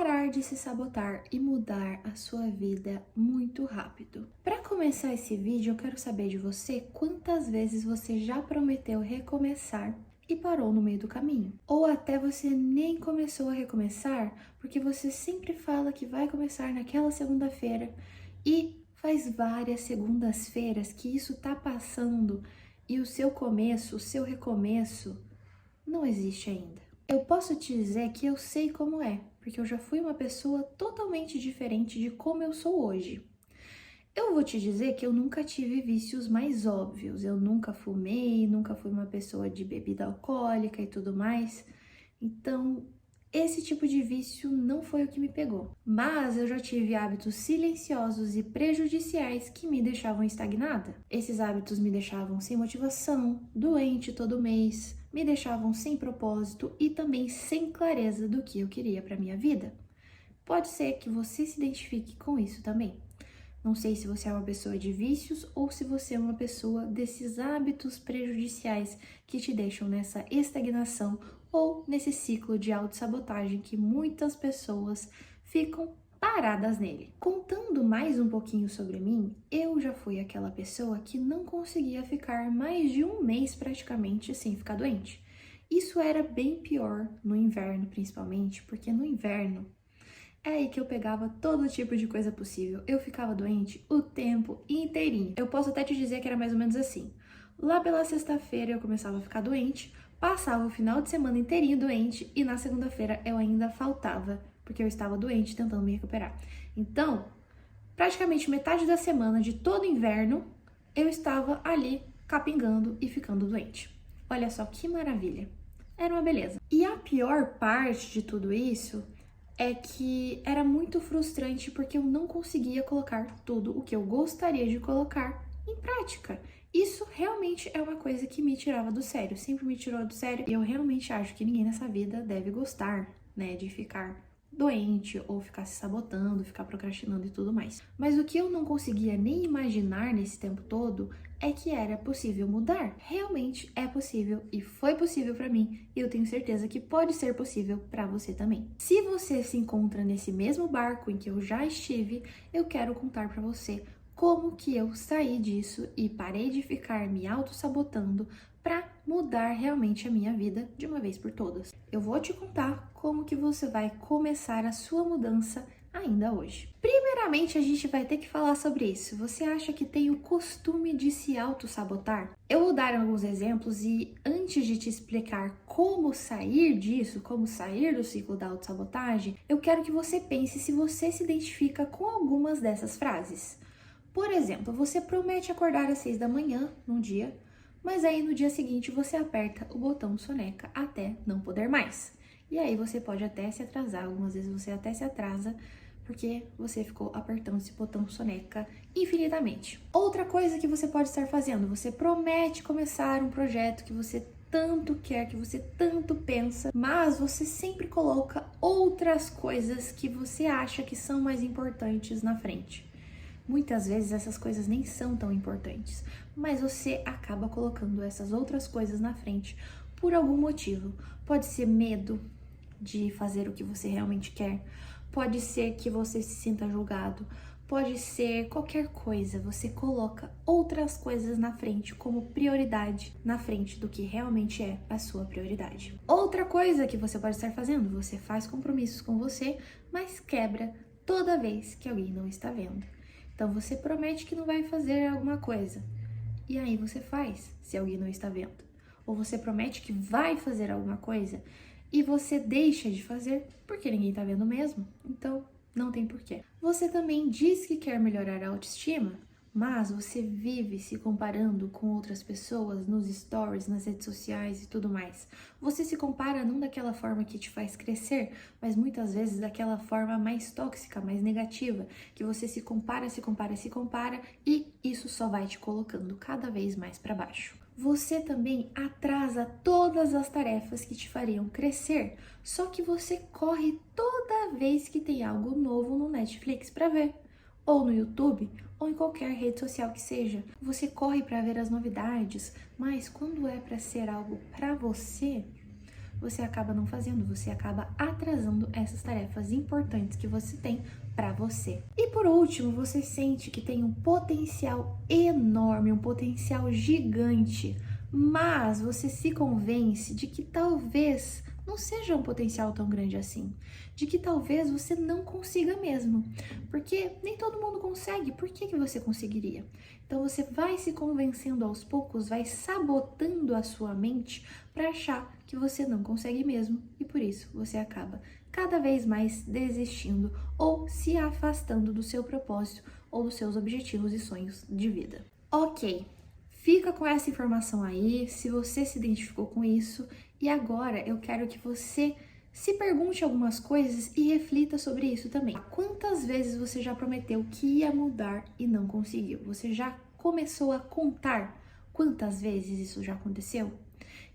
parar de se sabotar e mudar a sua vida muito rápido. Para começar esse vídeo, eu quero saber de você quantas vezes você já prometeu recomeçar e parou no meio do caminho. Ou até você nem começou a recomeçar porque você sempre fala que vai começar naquela segunda-feira e faz várias segundas-feiras que isso tá passando e o seu começo, o seu recomeço não existe ainda. Eu posso te dizer que eu sei como é, porque eu já fui uma pessoa totalmente diferente de como eu sou hoje. Eu vou te dizer que eu nunca tive vícios mais óbvios. Eu nunca fumei, nunca fui uma pessoa de bebida alcoólica e tudo mais. Então, esse tipo de vício não foi o que me pegou. Mas eu já tive hábitos silenciosos e prejudiciais que me deixavam estagnada. Esses hábitos me deixavam sem motivação, doente todo mês, me deixavam sem propósito e também sem clareza do que eu queria para minha vida. Pode ser que você se identifique com isso também. Não sei se você é uma pessoa de vícios ou se você é uma pessoa desses hábitos prejudiciais que te deixam nessa estagnação ou nesse ciclo de autossabotagem que muitas pessoas ficam paradas nele. Contando mais um pouquinho sobre mim, eu já fui aquela pessoa que não conseguia ficar mais de um mês praticamente sem ficar doente. Isso era bem pior no inverno, principalmente, porque no inverno é aí que eu pegava todo tipo de coisa possível. Eu ficava doente o tempo inteirinho. Eu posso até te dizer que era mais ou menos assim. Lá pela sexta-feira eu começava a ficar doente, passava o final de semana inteirinho doente e na segunda-feira eu ainda faltava, porque eu estava doente tentando me recuperar. Então, praticamente metade da semana de todo inverno eu estava ali capingando e ficando doente. Olha só que maravilha. Era uma beleza. E a pior parte de tudo isso é que era muito frustrante porque eu não conseguia colocar tudo o que eu gostaria de colocar em prática. Isso realmente é uma coisa que me tirava do sério, sempre me tirou do sério. E eu realmente acho que ninguém nessa vida deve gostar, né, de ficar doente ou ficar se sabotando, ficar procrastinando e tudo mais. Mas o que eu não conseguia nem imaginar nesse tempo todo é que era possível mudar. Realmente é possível e foi possível para mim e eu tenho certeza que pode ser possível para você também. Se você se encontra nesse mesmo barco em que eu já estive, eu quero contar para você como que eu saí disso e parei de ficar me auto-sabotando para mudar realmente a minha vida de uma vez por todas. Eu vou te contar como que você vai começar a sua mudança ainda hoje. Primeiramente, a gente vai ter que falar sobre isso. Você acha que tem o costume de se auto-sabotar? Eu vou dar alguns exemplos e antes de te explicar como sair disso, como sair do ciclo da autossabotagem, eu quero que você pense se você se identifica com algumas dessas frases. Por exemplo, você promete acordar às 6 da manhã num dia, mas aí no dia seguinte você aperta o botão soneca até não poder mais. E aí você pode até se atrasar, algumas vezes você até se atrasa porque você ficou apertando esse botão soneca infinitamente. Outra coisa que você pode estar fazendo, você promete começar um projeto que você tanto quer, que você tanto pensa, mas você sempre coloca outras coisas que você acha que são mais importantes na frente. Muitas vezes essas coisas nem são tão importantes, mas você acaba colocando essas outras coisas na frente por algum motivo. Pode ser medo de fazer o que você realmente quer, pode ser que você se sinta julgado, pode ser qualquer coisa. Você coloca outras coisas na frente como prioridade, na frente do que realmente é a sua prioridade. Outra coisa que você pode estar fazendo, você faz compromissos com você, mas quebra toda vez que alguém não está vendo. Então você promete que não vai fazer alguma coisa, e aí você faz, se alguém não está vendo. Ou você promete que vai fazer alguma coisa, e você deixa de fazer porque ninguém está vendo mesmo, então não tem porquê. Você também diz que quer melhorar a autoestima, mas você vive se comparando com outras pessoas nos stories, nas redes sociais e tudo mais. Você se compara não daquela forma que te faz crescer, mas muitas vezes daquela forma mais tóxica, mais negativa, que você se compara, se compara, se compara e isso só vai te colocando cada vez mais para baixo. Você também atrasa todas as tarefas que te fariam crescer, só que você corre toda vez que tem algo novo no Netflix para ver, ou no YouTube, ou em qualquer rede social que seja. Você corre para ver as novidades, mas quando é para ser algo para você, você acaba não fazendo, você acaba atrasando essas tarefas importantes que você tem para você. E por último, você sente que tem um potencial enorme, um potencial gigante, mas você se convence de que talvez não seja um potencial tão grande assim, de que talvez você não consiga mesmo, porque nem todo mundo consegue, por que você conseguiria? Então você vai se convencendo aos poucos, vai sabotando a sua mente para achar que você não consegue mesmo e por isso você acaba cada vez mais desistindo ou se afastando do seu propósito ou dos seus objetivos e sonhos de vida. Ok, fica com essa informação aí, se você se identificou com isso, e agora eu quero que você se pergunte algumas coisas e reflita sobre isso também. Quantas vezes você já prometeu que ia mudar e não conseguiu? Você já começou a contar quantas vezes isso já aconteceu?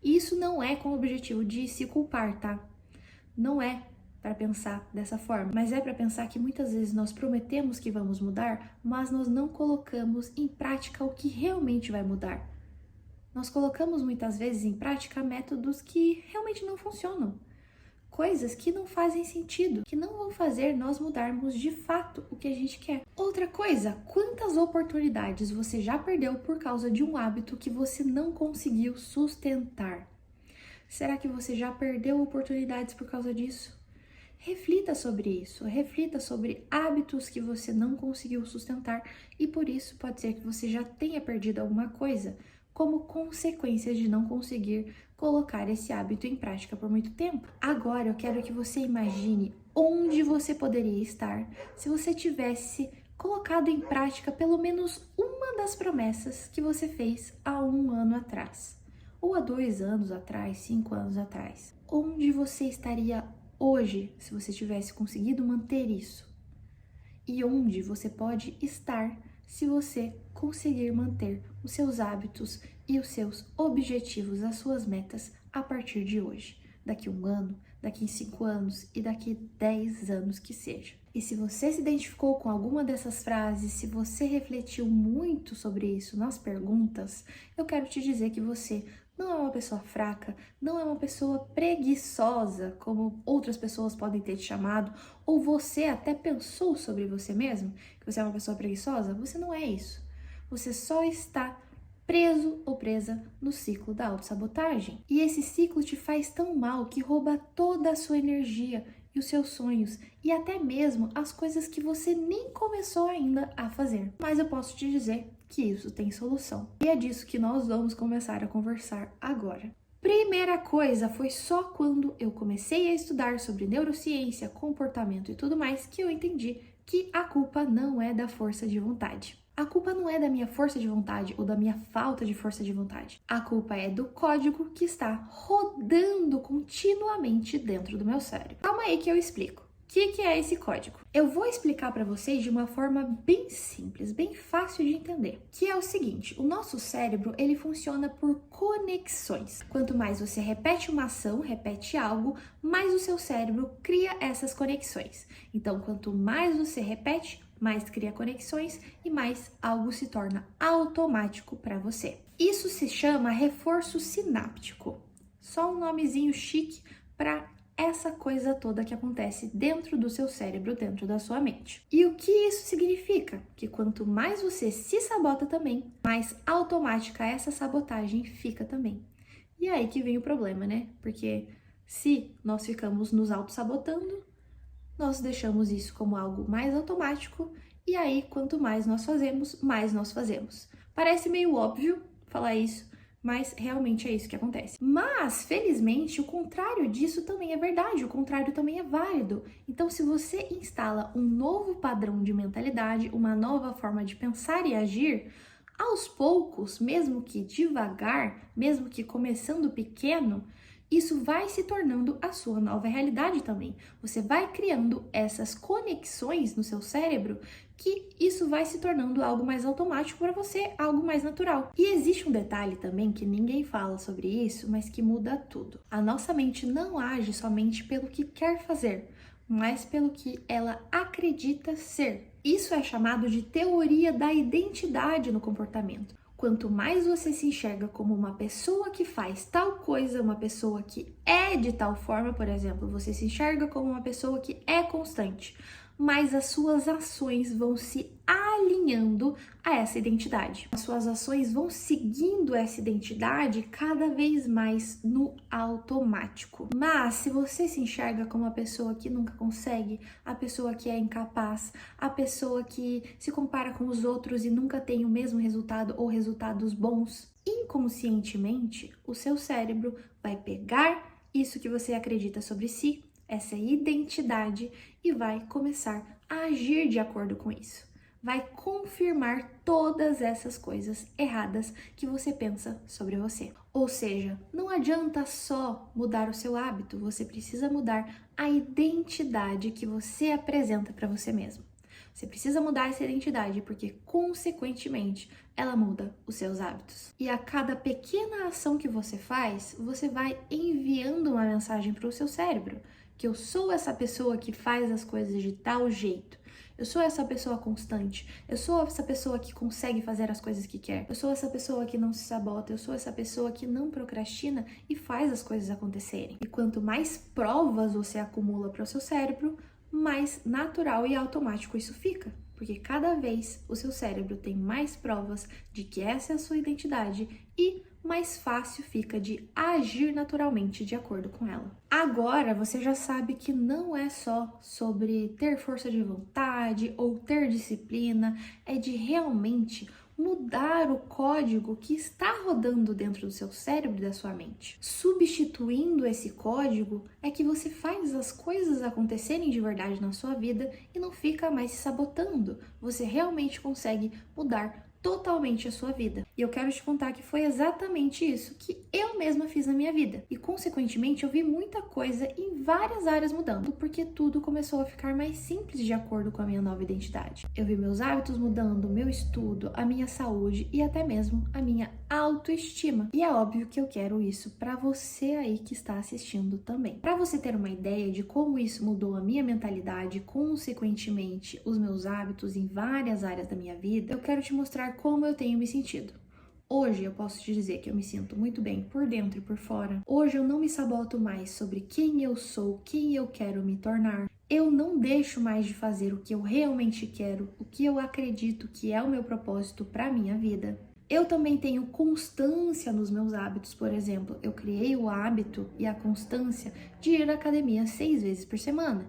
E isso não é com o objetivo de se culpar, tá? Não é para pensar dessa forma, mas é para pensar que muitas vezes nós prometemos que vamos mudar, mas nós não colocamos em prática o que realmente vai mudar. Nós colocamos muitas vezes em prática métodos que realmente não funcionam. Coisas que não fazem sentido, que não vão fazer nós mudarmos de fato o que a gente quer. Outra coisa, quantas oportunidades você já perdeu por causa de um hábito que você não conseguiu sustentar? Será que você já perdeu oportunidades por causa disso? Reflita sobre isso, reflita sobre hábitos que você não conseguiu sustentar e por isso pode ser que você já tenha perdido alguma coisa, como consequência de não conseguir colocar esse hábito em prática por muito tempo. Agora eu quero que você imagine onde você poderia estar se você tivesse colocado em prática pelo menos uma das promessas que você fez há 1 ano atrás, ou há 2 anos atrás, 5 anos atrás. Onde você estaria hoje se você tivesse conseguido manter isso? E onde você pode estar se você conseguir manter os seus hábitos e os seus objetivos, as suas metas a partir de hoje, daqui 1 ano, daqui 5 anos e daqui 10 anos que seja. E se você se identificou com alguma dessas frases, se você refletiu muito sobre isso nas perguntas, eu quero te dizer que você não é uma pessoa fraca, não é uma pessoa preguiçosa, como outras pessoas podem ter te chamado, ou você até pensou sobre você mesmo, que você é uma pessoa preguiçosa. Você não é isso. Você só está preso ou presa no ciclo da autossabotagem. E esse ciclo te faz tão mal que rouba toda a sua energia e os seus sonhos e até mesmo as coisas que você nem começou ainda a fazer. Mas eu posso te dizer que isso tem solução. E é disso que nós vamos começar a conversar agora. Primeira coisa, foi só quando eu comecei a estudar sobre neurociência, comportamento e tudo mais que eu entendi que a culpa não é da força de vontade. A culpa não é da minha força de vontade ou da minha falta de força de vontade. A culpa é do código que está rodando continuamente dentro do meu cérebro. Calma aí que eu explico. O que é esse código? Eu vou explicar para vocês de uma forma bem simples, bem fácil de entender, que é o seguinte: o nosso cérebro, ele funciona por conexões. Quanto mais você repete uma ação, repete algo, mais o seu cérebro cria essas conexões. Então, quanto mais você repete, mais cria conexões e mais algo se torna automático para você. Isso se chama reforço sináptico. Só um nomezinho chique para essa coisa toda que acontece dentro do seu cérebro, dentro da sua mente. E o que isso significa? Que quanto mais você se sabota também, mais automática essa sabotagem fica também. E aí que vem o problema, né? Porque se nós ficamos nos auto-sabotando, nós deixamos isso como algo mais automático, e aí quanto mais nós fazemos, mais nós fazemos. Parece meio óbvio falar isso, mas realmente é isso que acontece. Mas, felizmente, o contrário disso também é verdade, o contrário também é válido. Então, se você instala um novo padrão de mentalidade, uma nova forma de pensar e agir, aos poucos, mesmo que devagar, mesmo que começando pequeno, isso vai se tornando a sua nova realidade também. Você vai criando essas conexões no seu cérebro que isso vai se tornando algo mais automático para você, algo mais natural. E existe um detalhe também que ninguém fala sobre isso, mas que muda tudo. A nossa mente não age somente pelo que quer fazer, mas pelo que ela acredita ser. Isso é chamado de teoria da identidade no comportamento. quanto mais você se enxerga como uma pessoa que faz tal coisa, uma pessoa que é de tal forma, por exemplo, você se enxerga como uma pessoa que é constante, mas as suas ações vão se alinhando a essa identidade. As suas ações vão seguindo essa identidade cada vez mais no automático. Mas se você se enxerga como a pessoa que nunca consegue, a pessoa que é incapaz, a pessoa que se compara com os outros e nunca tem o mesmo resultado ou resultados bons, inconscientemente, o seu cérebro vai pegar isso que você acredita sobre si, essa identidade, e vai começar a agir de acordo com isso. Vai confirmar todas essas coisas erradas que você pensa sobre você. Ou seja, não adianta só mudar o seu hábito, você precisa mudar a identidade que você apresenta para você mesmo. Você precisa mudar essa identidade porque, consequentemente, ela muda os seus hábitos. E a cada pequena ação que você faz, você vai enviando uma mensagem para o seu cérebro, que eu sou essa pessoa que faz as coisas de tal jeito. Eu sou essa pessoa constante. Eu sou essa pessoa que consegue fazer as coisas que quer. Eu sou essa pessoa que não se sabota. Eu sou essa pessoa que não procrastina e faz as coisas acontecerem. E quanto mais provas você acumula para o seu cérebro, mais natural e automático isso fica. Porque cada vez o seu cérebro tem mais provas de que essa é a sua identidade e mais fácil fica de agir naturalmente de acordo com ela. Agora você já sabe que não é só sobre ter força de vontade ou ter disciplina, é de realmente mudar o código que está rodando dentro do seu cérebro e da sua mente. Substituindo esse código é que você faz as coisas acontecerem de verdade na sua vida e não fica mais se sabotando. Você realmente consegue mudar totalmente a sua vida. E eu quero te contar que foi exatamente isso que eu mesma fiz na minha vida. E, consequentemente, eu vi muita coisa em várias áreas mudando, porque tudo começou a ficar mais simples de acordo com a minha nova identidade. Eu vi meus hábitos mudando, meu estudo, a minha saúde e até mesmo a minha autoestima. E é óbvio que eu quero isso para você aí que está assistindo também. Para você ter uma ideia de como isso mudou a minha mentalidade, consequentemente, os meus hábitos em várias áreas da minha vida, eu quero te mostrar como eu tenho me sentido. Hoje eu posso te dizer que eu me sinto muito bem por dentro e por fora. Hoje eu não me saboto mais sobre quem eu sou, quem eu quero me tornar. Eu não deixo mais de fazer o que eu realmente quero, o que eu acredito que é o meu propósito para a minha vida. Eu também tenho constância nos meus hábitos, por exemplo, eu criei o hábito e a constância de ir à academia 6 vezes por semana.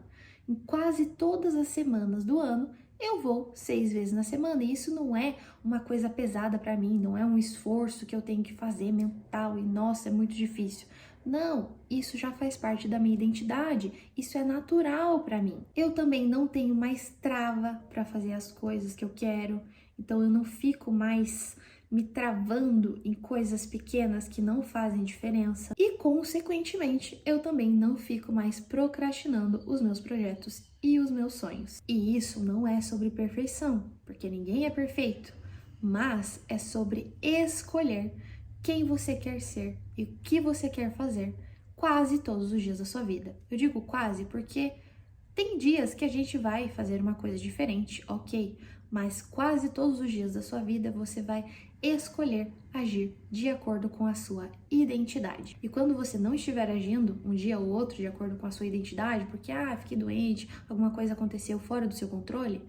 Em quase todas as semanas do ano, eu vou 6 vezes na semana, e isso não é uma coisa pesada para mim, não é um esforço que eu tenho que fazer mental e nossa, é muito difícil. Não, isso já faz parte da minha identidade, isso é natural para mim. Eu também não tenho mais trava para fazer as coisas que eu quero, então eu não fico mais me travando em coisas pequenas que não fazem diferença e, consequentemente, eu também não fico mais procrastinando os meus projetos e os meus sonhos. E isso não é sobre perfeição, porque ninguém é perfeito, mas é sobre escolher quem você quer ser e o que você quer fazer quase todos os dias da sua vida. Eu digo quase porque tem dias que a gente vai fazer uma coisa diferente, ok? Mas quase todos os dias da sua vida você vai escolher agir de acordo com a sua identidade. E quando você não estiver agindo um dia ou outro de acordo com a sua identidade, porque fiquei doente, alguma coisa aconteceu fora do seu controle,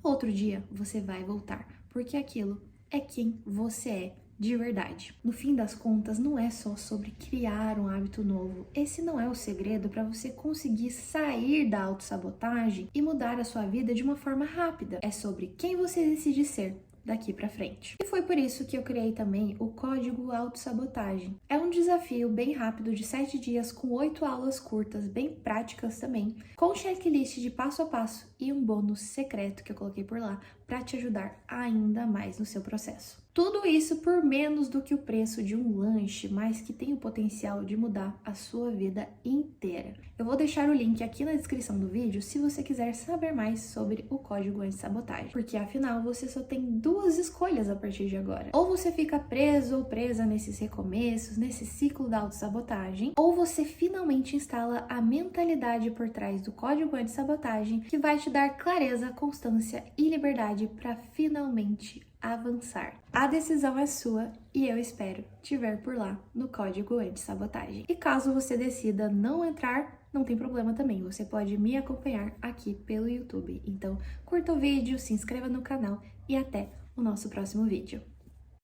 outro dia você vai voltar, porque aquilo é quem você é de verdade. No fim das contas, não é só sobre criar um hábito novo. Esse não é o segredo para você conseguir sair da autossabotagem e mudar a sua vida de uma forma rápida. É sobre quem você decide ser daqui para frente. E foi por isso que eu criei também o Código Autossabotagem. É um desafio bem rápido de 7 dias com 8 aulas curtas, bem práticas também, com checklist de passo a passo e um bônus secreto que eu coloquei por lá para te ajudar ainda mais no seu processo. Tudo isso por menos do que o preço de um lanche, mas que tem o potencial de mudar a sua vida inteira. Eu vou deixar o link aqui na descrição do vídeo se você quiser saber mais sobre o código anti-sabotagem, porque afinal você só tem 2 escolhas a partir de agora. Ou você fica preso ou presa nesses recomeços, nesse ciclo da autossabotagem, ou você finalmente instala a mentalidade por trás do código anti-sabotagem que vai te dar clareza, constância e liberdade vontade para finalmente avançar. A decisão é sua e eu espero te ver por lá no Código Anti-Sabotagem. E caso você decida não entrar, não tem problema também, você pode me acompanhar aqui pelo YouTube. Então, curta o vídeo, se inscreva no canal e até o nosso próximo vídeo.